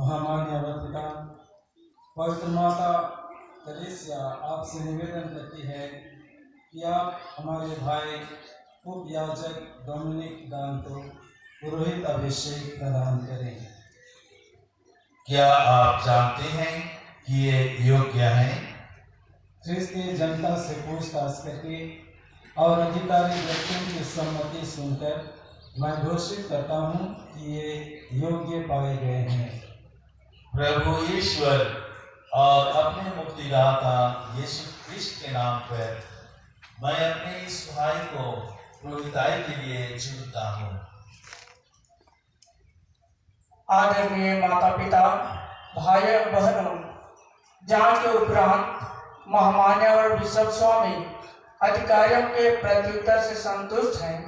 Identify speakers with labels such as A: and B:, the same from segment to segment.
A: महामान्य पिता, पवित्र माता तेरेसा आपसे निवेदन करती है कि आप हमारे भाई उपयाजक डोमिनिक दान को पुरोहित अभिषेक प्रदान करें।
B: क्या आप जानते हैं कि ये योग्य है?
A: ख्रिस्ती जनता से पूछताछ करके और अधिकारी व्यक्तियों की सम्मति सुनकर मैं घोषित करता हूँ कि ये योग्य पाए गए हैं।
B: प्रभु ईश्वर और अपने मुक्तिदाता यीशु ख्रिस्त के नाम पर मैं अपने इस भाई को पुरोहिताई के लिए चुनता हूँ।
C: आदरणीय माता पिता, भाई और बहनों, जांच के उपरांत महामान्य और बिशप स्वामी अधिकारियों के प्रत्युत्तर से संतुष्ट हैं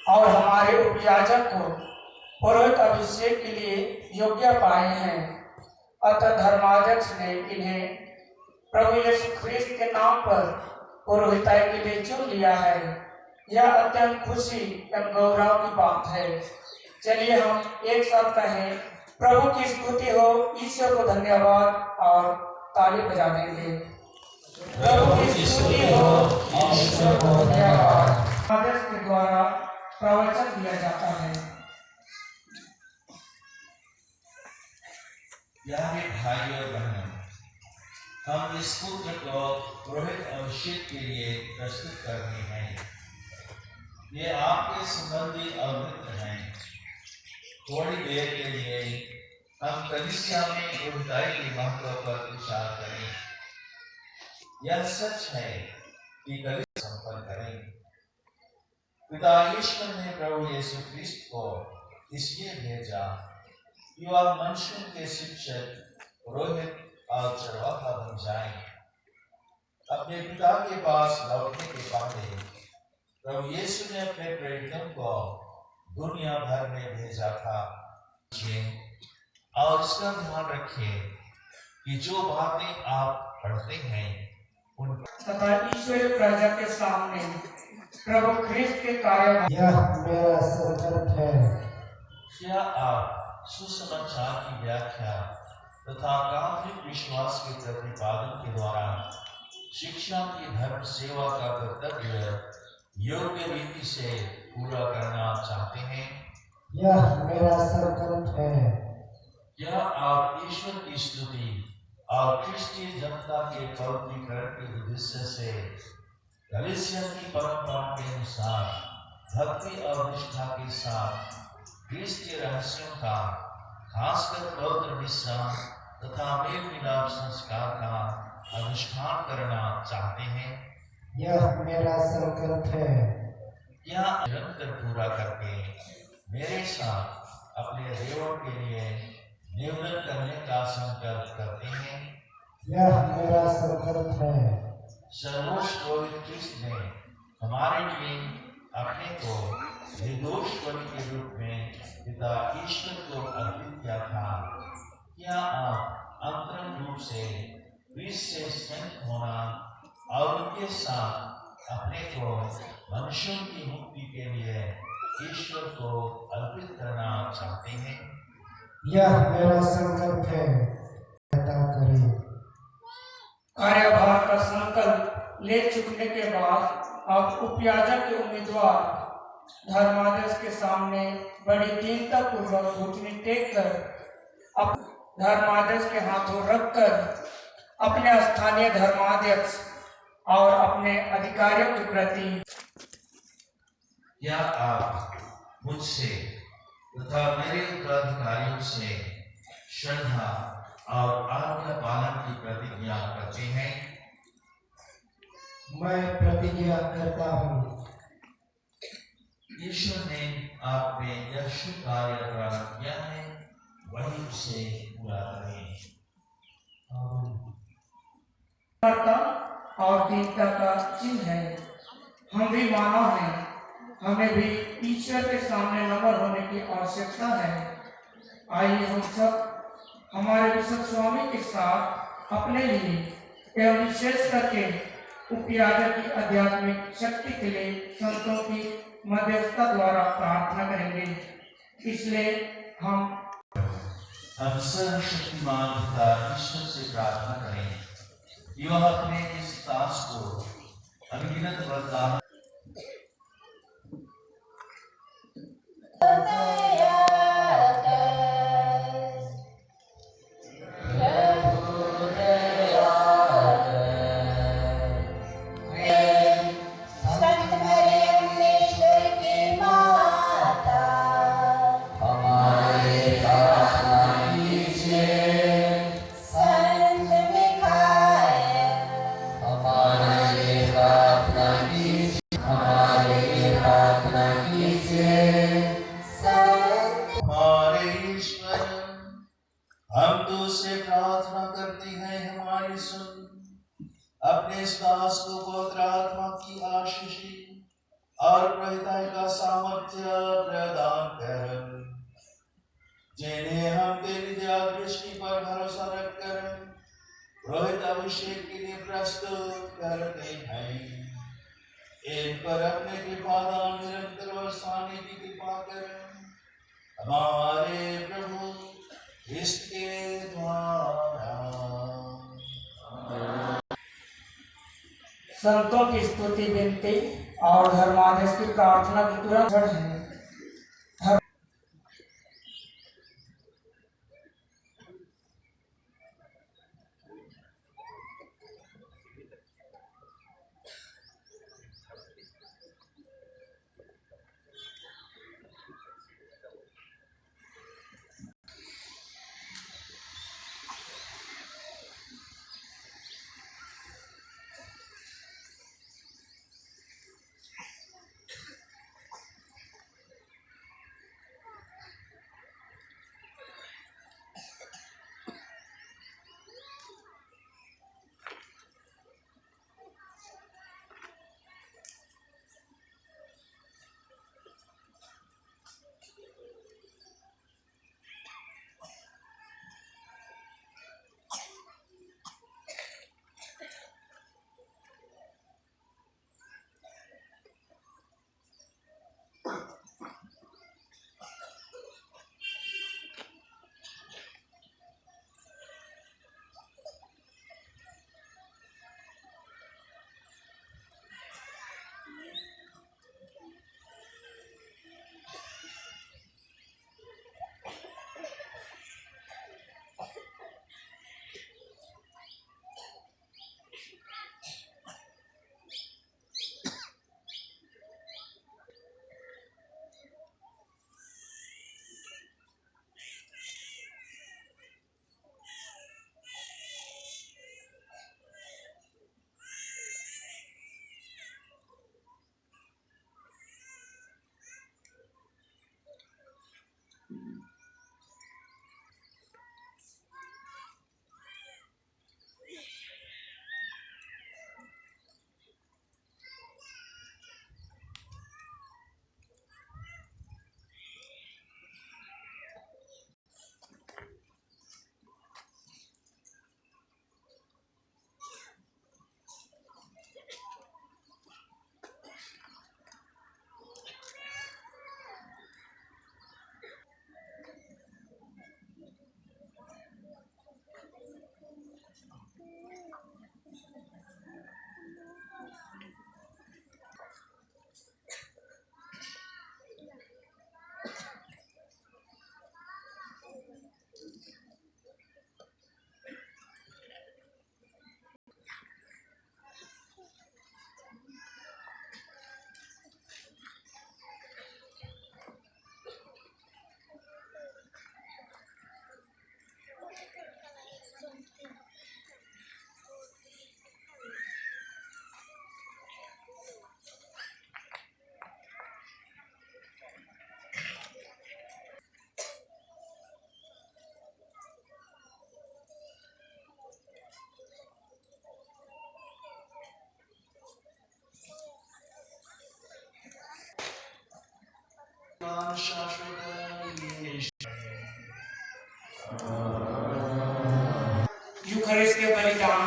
C: और हमारे उपयाजक को पुरोहित अभिषेक के लिए योग्य पाए हैं। अतः धर्माध्यक्ष ने इन्हें प्रभु यीशु ख्रिस्त के नाम पर पुरोहिताई के लिए चुन लिया है। यह अत्यंत खुशी एवं गौरव की बात है। चलिए हम एक साथ कहें, प्रभु की स्तुति हो, ईश्वर को धन्यवाद और ताली बजा देंगे। प्रभु की स्तुति हो, ईश्वर को धन्यवाद। आदेश के द्वारा प्रवचन दिया जाता है।
B: प्यारे भाई और बहनों, हम इस पुत्र को पुरोहित अभिषेक के लिए प्रस्तुत कर रहे हैं। ये आपके संबंधी अवृत हैं। थोड़ी देर के लिए हम कलीसिया में पुरोहिताई के महत्व पर विचार करें। यह सच है कि कलीसिया संपन्न करें। पिता ईश्वर ने प्रभु यीशु ख्रिस्त को इसलिए भेजा कि वह मनुष्यों के शिक्षक, पुरोहित और चरवाहा बन जाएं। अपने पिता के पास लौटने के पहले प्रभु यीशु ने अपने प्रेरितों को दुनिया भर में भेजा था। और इसका ध्यान रखें कि जो बातें आप पढ़ते हैं उन
C: तथा ईश्वरीय प्रजा के सामने प्रभु ख्रिस्त के कार्य
A: यह मेरा संकल्प है।
B: क्या आप सुसमाचार की व्याख्या तथा कैथोलिक विश्वास के प्रतिपादन के द्वारा शिक्षा की धर्म सेवा का कर्तव्य योग्य रीति से पूरा करना चाहते हैं?
A: यह मेरा संकल्प है।
B: क्या आप ईश्वर की स्तुति और क्रिस्तीय जनता के पवित्रीकरण के उद्देश्य से कलीसिया की परंपरा के अनुसार भक्ति और निष्ठा के साथ क्रिस्तीय रहस्यों का, खासकर पवित्र विश्राम तथा मेल मिलाप संस्कार का अनुष्ठान करना चाहते हैं?
A: यह मेरा संकल्प है।
B: यह निरंतर पूरा करके मेरे साथ अपने देवों के लिए निवेदन करने का संकल्प करते हैं?
A: यह मेरा संकल्प है।
B: सर्वोच्च पवित्र ख्रिस्त ने हमारे लिए अपने को निर्दोष बलि के रूप में पिता ईश्वर को अर्पित किया था। क्या आप अंतरंग रूप से ख्रिस्त से संयुक्त होना और उनके साथ अपने को मनुष्यों की मुक्ति के लिए ईश्वर को अर्पित करना चाहते हैं?
A: यह मेरा संकल्प है। करें।
C: कार्यभार का संकल्प ले चुकने के बाद अब उपयाजक के उम्मीदवार धर्माध्यक्ष के सामने बड़ी दीनता पूर्वक घुटने टेक कर अब धर्माध्यक्ष के हाथों रखकर अपने स्थानीय धर्माध्यक्ष और अपने अधिकारियों के प्रति
B: क्या आप मुझसे तथा मेरे उत्तराधिकारियों से श्रद्धा और आज्ञा पालन की प्रतिज्ञा करते हैं?
A: मैं प्रतिज्ञा करता हूँ।
B: ईश्वर ने आप में यह शुभ कार्य प्रारंभ किया है, वही उसे पूरा करें।
C: और दीनता का चिन्ह है। हम भी मानव हैं, हमें भी ईश्वर के सामने नम्र होने की आवश्यकता है। आइए हम सब हमारे बिशप स्वामी के साथ अपने लिए एवं विशेष करके उपयाजक की आध्यात्मिक शक्ति के लिए संतों की मध्यस्थता द्वारा प्रार्थना करेंगे। इसलिए हम
B: हम सर्वशक्तिमान पिता ईश्वर से प्रार्थना करें कि वह अपने इस दास को अनगिनत वरदान हम तुझसे प्रार्थना करते हैं, हमारी सुन। अपने इस दास को पवित्र आत्मा की आशीष और प्रभुता का सामर्थ्य प्रदान कर, जिन्हें हम तेरी दया दृष्टि पर भरोसा रखकर रोहित अभिषेक के लिए प्रस्तुत करते हैं। इन पर अपने कृपादान निरंतर बरसाने की कृपा कर, हमारे प्रभु इसके द्वारा।
C: संतों की स्तुति विनती और धर्मादेश की प्रार्थना की तुरंत जड़ है। यूखरिस्ट के बलिदान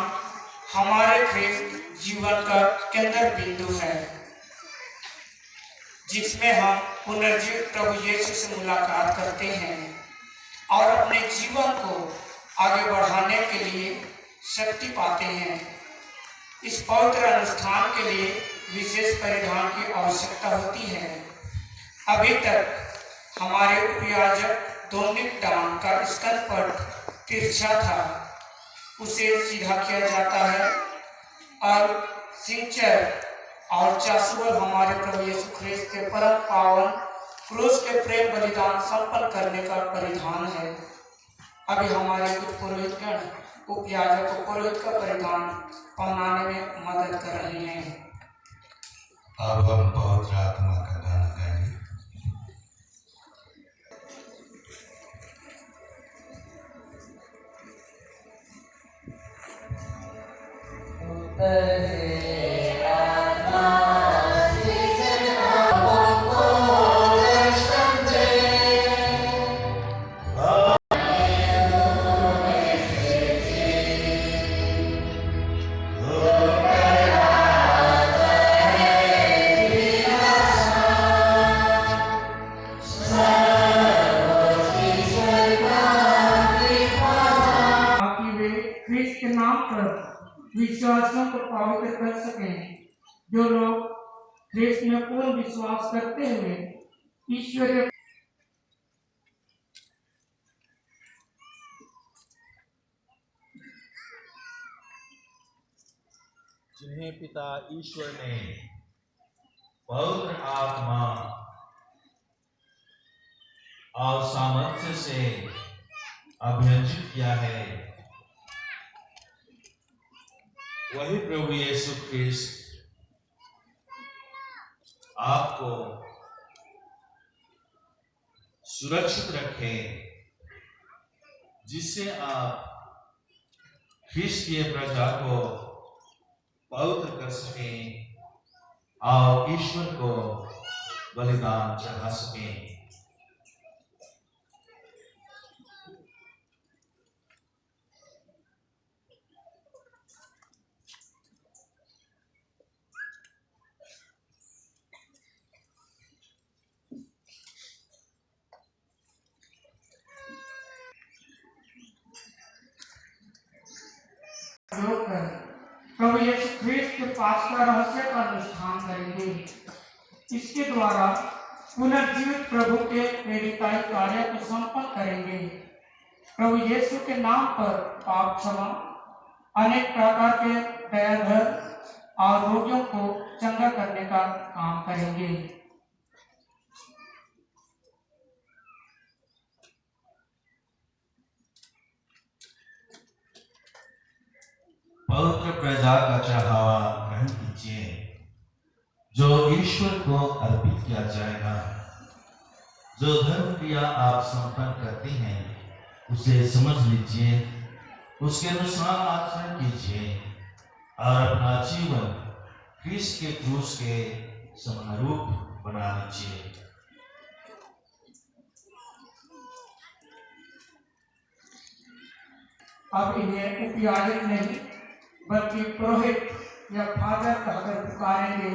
C: हमारे ख्रिस्त जीवन का केंद्र बिंदु है, जिसमें हम पुनर्जीवित प्रभु यीशु से मुलाकात करते हैं और अपने अपने जीवन को आगे बढ़ाने के लिए शक्ति पाते हैं। इस पवित्र अनुष्ठान के लिए विशेष परिधान की आवश्यकता होती है। अभी तक हमारे उपयाजक डोमिनिक डान का स्कंदपट तिरछा था, उसे सीधा किया जाता है और सिंचर और चासुअल हमारे प्रभु यीशु ख्रिस्त के परम पावन क्रूस के प्रेम बलिदान संपन्न करने का परिधान है। अभी हमारे कुछ पुरोहितगण उपयाजक को पुरोहित का परिधान पहनाने में मदद कर रहे हैं।
D: अब हम पवित्र आत्मा का दान करेंगे।
C: विश्वासियों को पवित्र कर सकें। जो लोग ख्रिस्त में पूर्ण विश्वास करते हुए ईश्वरीय
B: जिन्हें पिता ईश्वर ने पवित्र आत्मा और सामर्थ्य से अभिषिक्त किया है, वही प्रभु यीशु ख्रिस्त आपको सुरक्षित रखे, जिससे आप ख्रिस्तीय प्रजा को पवित्र कर सकें और ईश्वर को बलिदान चढ़ा सकें।
C: प्रभु यीशु ख्रिस्त के पास का रहस्य का अनुष्ठान करेंगे। इसके द्वारा पुनर्जीवित प्रभु के प्रेरिताई कार्य को संपन्न करेंगे। प्रभु यीशु के नाम पर पाप क्षमा, अनेक प्रकार के दयाघर और रोगियों को चंगा करने का काम करेंगे।
B: पवित्र प्रजा का चढ़ावा ग्रहण कीजिए, जो ईश्वर को अर्पित किया जाएगा। जो धर्म क्रिया आप संपन्न करते हैं, उसे समझ लीजिए, उसके अनुसार आचरण कीजिए और अपना जीवन ख्रिस्त के क्रूस के समारूप बना लीजिए।
C: अब इन्हें उपयाजक नहीं बल्कि पुरोहित या फादर कहकर पुकारेंगे।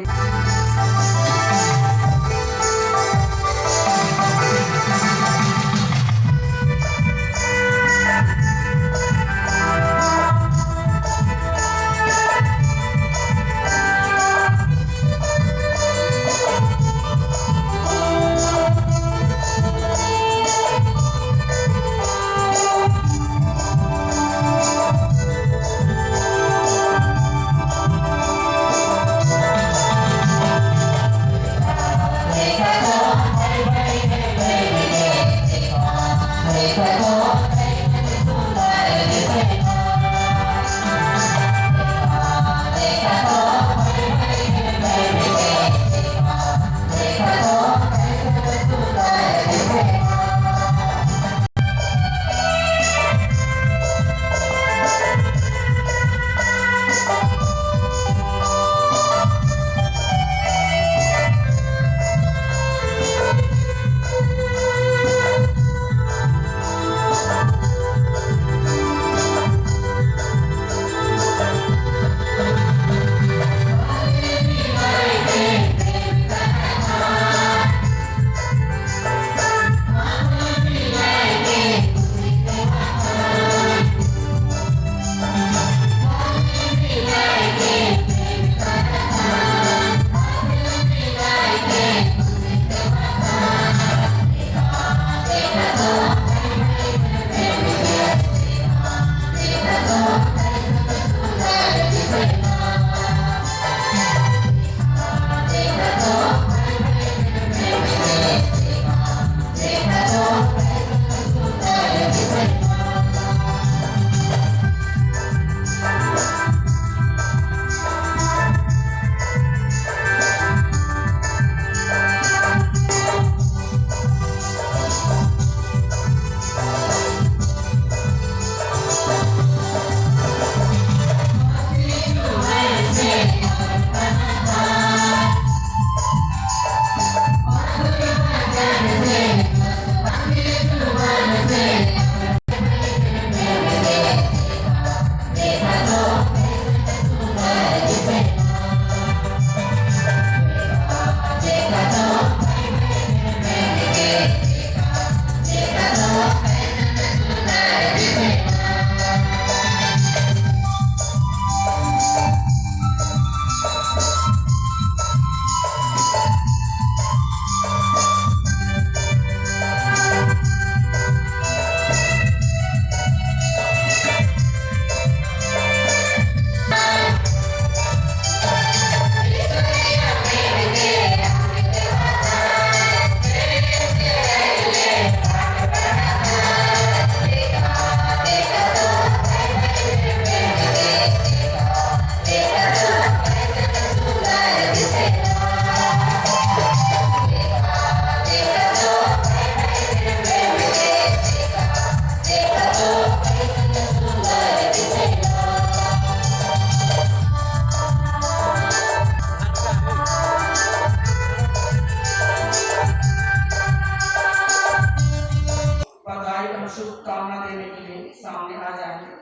C: सामने आ जाएंगे।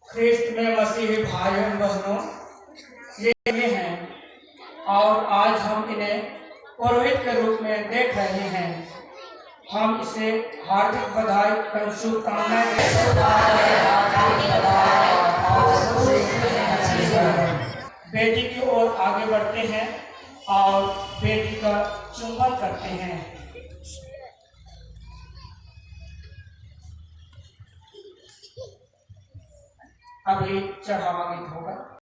C: ख्रिस्त में मसीही भाइयों बहनों, ये हैं और आज हम इन्हें पुरोहित के रूप में देख रहे हैं। हम इसे हार्दिक बधाई और शुभकामनाएं बेटी की ओर आगे बढ़ते हैं और बेटी का चुंबन करते हैं। अभी चढ़ावा गीत होगा।